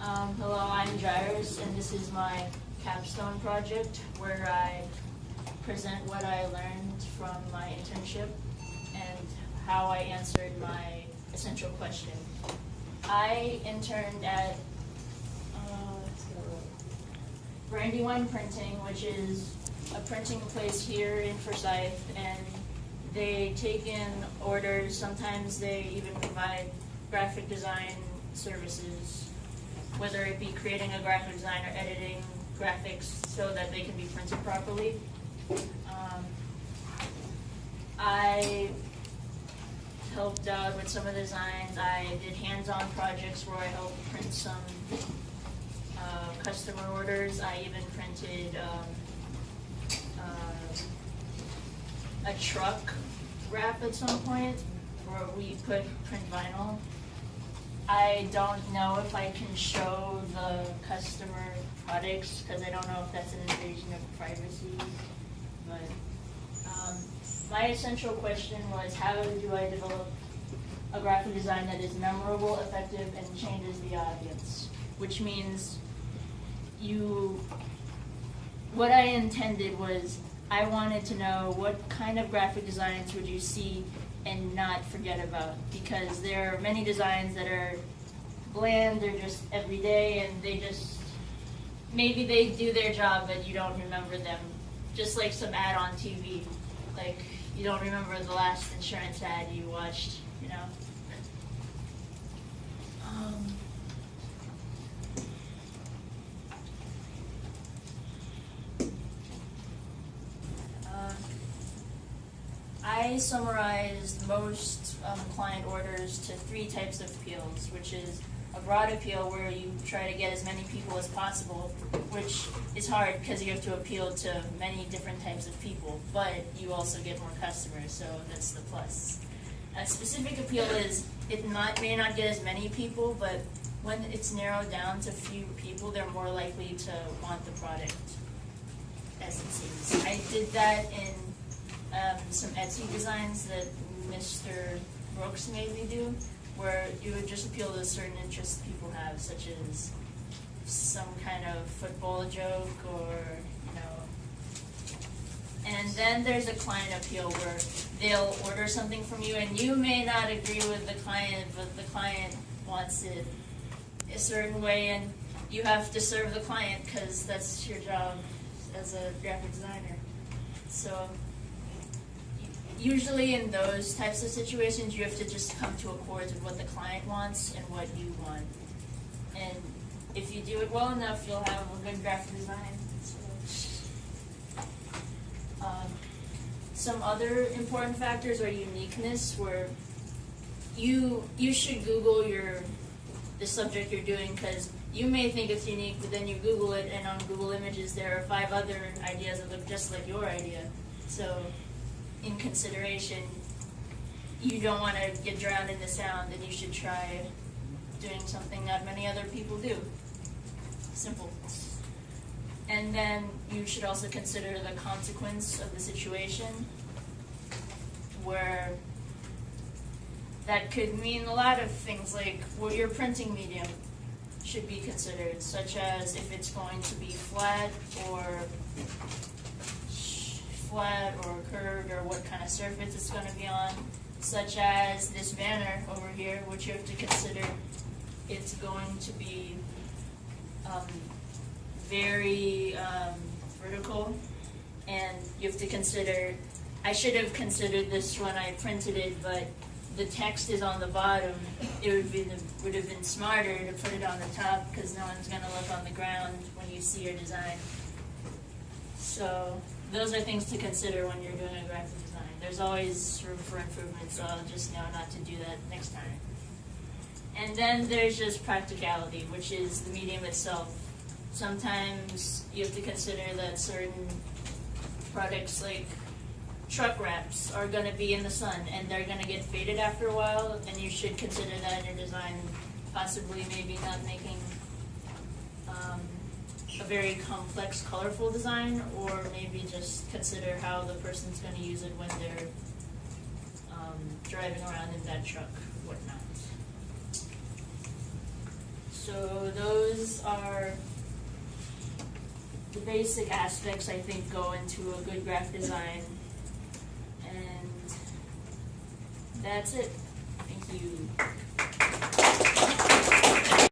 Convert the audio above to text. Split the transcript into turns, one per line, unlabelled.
Hello, I'm Jairus, and this is my Capstone Project, where I present what I learned from my internship and how I answered my essential question. I interned at Brandywine Printing, which is a printing place here in Forsyth, and they take in orders. Sometimes they even provide graphic design services, whether it be creating a graphic design or editing graphics so that they can be printed properly. I helped out with some of the designs. I did hands-on projects where I helped print some customer orders. I even printed a truck wrap at some point where we print vinyl. I don't know if I can show the customer products because I don't know if that's an invasion of privacy, but my essential question was, how do I develop a graphic design that is memorable, effective, and changes the audience? Which means what I intended was, I wanted to know what kind of graphic designs would you see and not forget about, because there are many designs that are bland, they're just everyday, and maybe they do their job, but you don't remember them. Just like some ad on TV, like you don't remember the last insurance ad you watched, you know? I summarized most client orders to 3 types of appeals, which is a broad appeal where you try to get as many people as possible, which is hard because you have to appeal to many different types of people, but you also get more customers, so that's the plus. A specific appeal is, it may not get as many people, but when it's narrowed down to few people, they're more likely to want the product, as it seems. I did that in some Etsy designs that Mr. Brooks made me do, where you would just appeal to certain interests people have, such as some kind of football joke or, you know. And then there's a client appeal where they'll order something from you and you may not agree with the client, but the client wants it a certain way and you have to serve the client because that's your job as a graphic designer. So usually in those types of situations, you have to just come to accords with what the client wants and what you want. And if you do it well enough, you'll have a good graphic design. Some other important factors are uniqueness, where you should Google the subject you're doing, because you may think it's unique, but then you Google it, and on Google Images there are 5 other ideas that look just like your idea. So in consideration, you don't want to get drowned in the sound, and you should try doing something that many other people do. Simple. And then you should also consider the consequence of the situation, where that could mean a lot of things, like what your printing medium should be considered, such as if it's going to be flat or curved, or what kind of surface it's going to be on, such as this banner over here, which you have to consider. It's going to be very vertical, and you have to consider, I should have considered this when I printed it, but the text is on the bottom. It would have been smarter to put it on the top, because no one's going to look on the ground when you see your design. So those are things to consider when you're doing a graphic design. There's always room for improvement, so I'll just know not to do that next time. And then there's just practicality, which is the medium itself. Sometimes you have to consider that certain products, like truck wraps, are going to be in the sun and they're going to get faded after a while, and you should consider that in your design, possibly maybe not making a very complex, colorful design, or maybe just consider how the person's going to use it when they're driving around in that truck, whatnot. So those are the basic aspects I think go into a good graphic design. And that's it. Thank you.